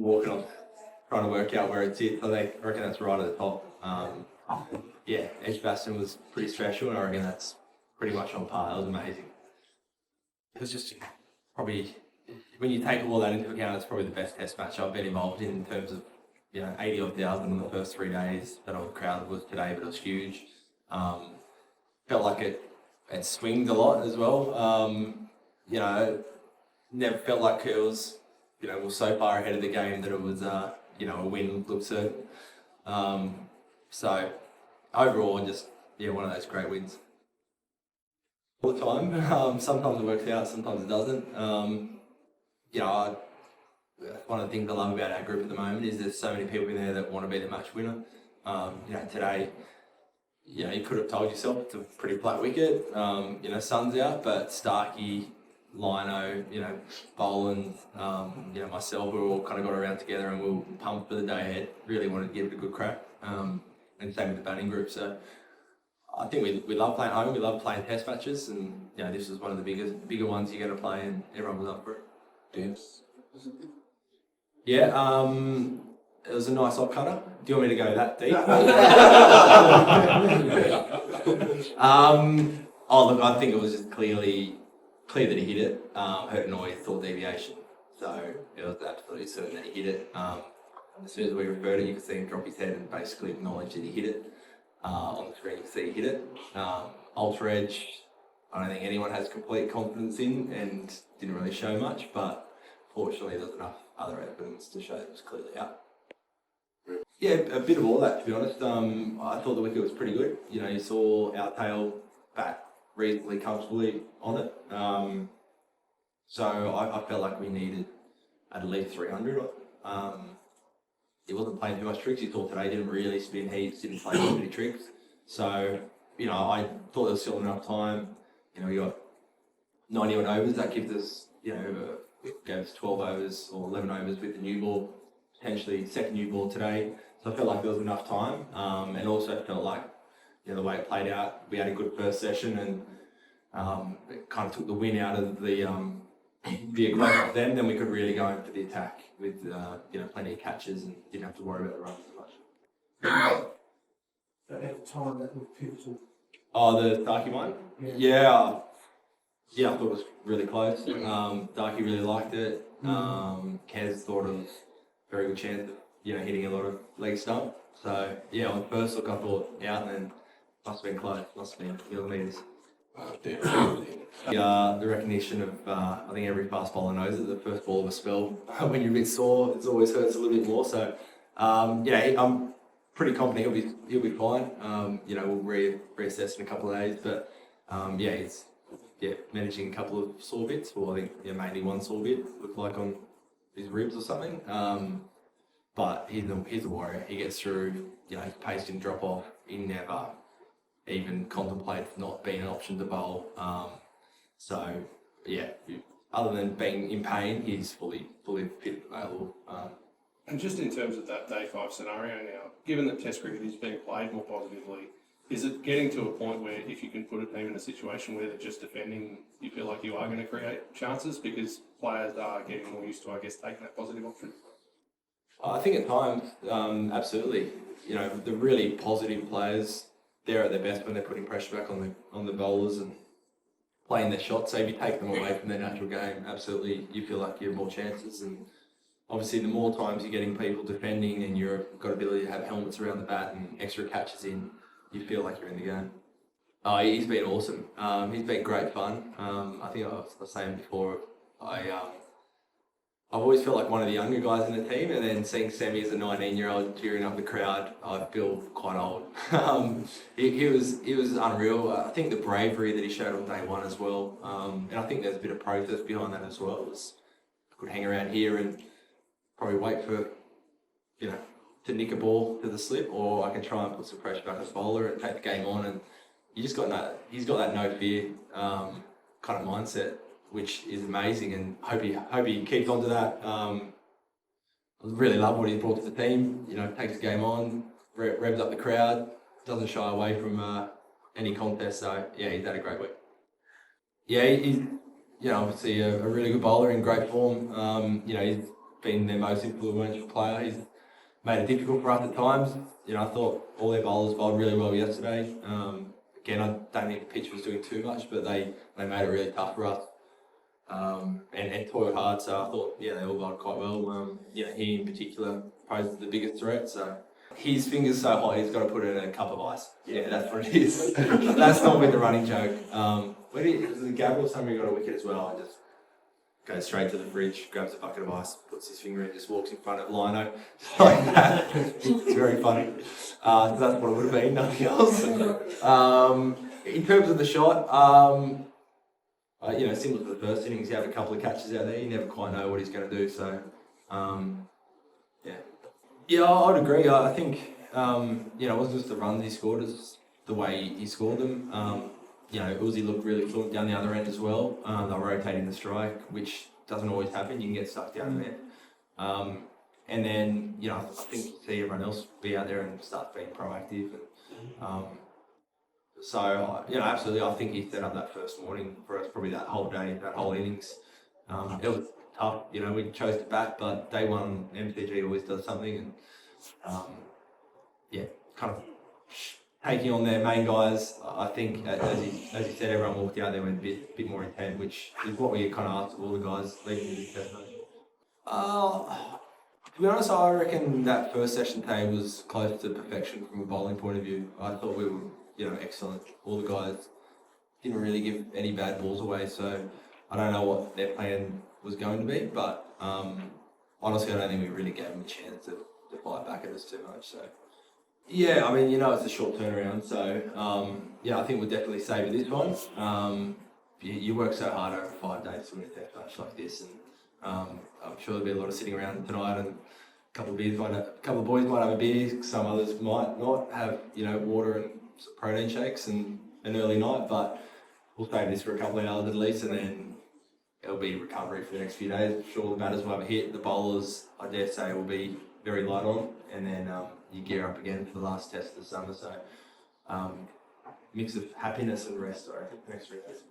walking on, trying to work out where it sits. I reckon that's right at the top. Yeah, Edgbaston was pretty special, and I reckon that's pretty much on par. That was amazing. It was just probably, when you take all that into account, it's probably the best test match I've been involved in terms of, 80,000 in the first 3 days. I don't know what the crowd was today, but it was huge. Felt like it swinged a lot as well. Never felt like it was, was so far ahead of the game that it was, a win looked certain. So overall, just, one of those great wins. All the time. Sometimes it works out, sometimes it doesn't. One of the things I love about our group at the moment is there's so many people in there that want to be the match winner. Today, you could have told yourself it's a pretty flat wicket. Sun's out, but Starkey, Lino, Boland, myself, we all kind of got around together and we were pumped for the day ahead. Really wanted to give it a good crack. And same with the batting group. So I think we love playing home. We love playing test matches, and this was one of the bigger ones you're going to play, and everyone was up for it. Dance. Yeah, it was a nice off cutter. Do you want me to go that deep? Look, I think it was just clear that he hit it. Hurt noise, thought deviation. So it was absolutely certain that he hit it. As soon as we referred it, you could see him drop his head and basically acknowledge that he hit it. On the screen, you can see he hit it. Ultra edge, I don't think anyone has complete confidence in, and didn't really show much, but fortunately there's enough other evidence to show it was clearly out. Yeah, a bit of all that, to be honest. I thought the wicket was pretty good. You saw our tail back reasonably comfortably on it. So I felt like we needed at least 300. He wasn't playing too much tricks. You saw today he didn't really spin heaps, didn't play too many tricks. So, I thought there was still enough time. We got 91 overs. That gives us, gave us 12 overs or 11 overs with the new ball, potentially second new ball today. So I felt like there was enough time. And also felt like, the way it played out, we had a good first session, and it kind of took the win out of the equation for them. Then we could really go in for the attack with plenty of catches and didn't have to worry about the runs as much. At the time, that was pivotal. Oh, the Darky one? Yeah, I thought it was really close. Darky really liked it. Kez thought it was a very good chance of hitting a lot of leg stump. So on first look I thought out, and then must have been close. Must have been millimetres. The recognition of, I think every fast bowler knows that the first ball of a spell, when you're a bit sore, it always hurts a little bit more. So, I'm pretty confident he'll be fine. We'll reassess in a couple of days, but he's managing a couple of sore bits, or I think mainly one sore bit, looked like on his ribs or something. But he's a warrior. He gets through. His pace didn't drop off. He never even contemplated not being an option to bowl. Other than being in pain, he's fully fit and available. And just in terms of that day 5 scenario now, given that Test cricket is being played more positively, is it getting to a point where if you can put a team in a situation where they're just defending, you feel like you are going to create chances because players are getting more used to, taking that positive option? I think at times, absolutely. The really positive players, they're at their best when they're putting pressure back on the bowlers and playing their shots. So if you take them away from their natural game, absolutely, you feel like you have more chances. And obviously, the more times you're getting people defending and you've got ability to have helmets around the bat and extra catches in, you feel like you're in the game. He's been awesome. He's been great fun. I think I was saying before, I've always felt like one of the younger guys in the team, and then seeing Sammy as a 19-year-old cheering up the crowd, I feel quite old. He was unreal. I think the bravery that he showed on day one as well, and I think there's a bit of process behind that as well. I could hang around here and probably wait for, to nick a ball to the slip, or I can try and put some pressure back on the bowler and take the game on. And he's got that no fear kind of mindset, which is amazing, and hope he keeps on to that. I really love what he's brought to the team. Takes the game on, revs up the crowd, doesn't shy away from any contest. So he's had a great week. He's obviously a really good bowler in great form. He's been their most influential player. He's made it difficult for us at times. You know, I thought all their bowlers bowled really well yesterday. Again, I don't think the pitch was doing too much, but they made it really tough for us. And toiled hard, so I thought, yeah, they all bowled quite well. You know, he in particular poses the biggest threat, so his finger's so hot he's got to put it in a cup of ice. Yeah, that's what it is. That's not with the running joke. When the Gabriel somebody got a wicket as well, and just goes straight to the fridge, grabs a bucket of ice, puts his finger in, just walks in front of Lino, just like that. It's very funny. So that's what it would have been, nothing else. In terms of the shot, you know, similar to the first innings, you have a couple of catches out there, you never quite know what he's going to do, so, yeah. Yeah, I'd agree. I think, you know, it wasn't just the runs he scored, it's the way he scored them. You know, Uzi looked really fluent down the other end as well. They're rotating the strike, which doesn't always happen. You can get stuck down there. And then, you know, I think you see everyone else be out there and start being proactive. And, so, you know, absolutely, I think he set up that first morning for us, probably that whole day, that whole innings. It was tough, you know, we chose to bat, but day one, MCG always does something. And, yeah, kind of taking on their main guys. I think, as you said, everyone walked out there with a bit more intent, which is what we kind of asked of all the guys leading into the test match. To be honest, I reckon that first session today was close to perfection from a bowling point of view. I thought we were, you know, excellent. All the guys didn't really give any bad balls away, so I don't know what their plan was going to be, but honestly, I don't think we really gave them a chance to fight back at us too much. So, yeah, I mean, you know, it's a short turnaround, so yeah, I think we'll definitely savour this one. You work so hard over 5 days to win a test match like this, and I'm sure there'll be a lot of sitting around tonight, and a couple of boys might have a beer, some others might not have, you know, water and some protein shakes and an early night, but we'll save this for a couple of hours at least, and then it'll be recovery for the next few days. I'm sure the batters will have a hit. The bowlers, I dare say, will be very light on, and then you gear up again for the last test of the summer. So mix of happiness and rest, I reckon, for the next 3 days.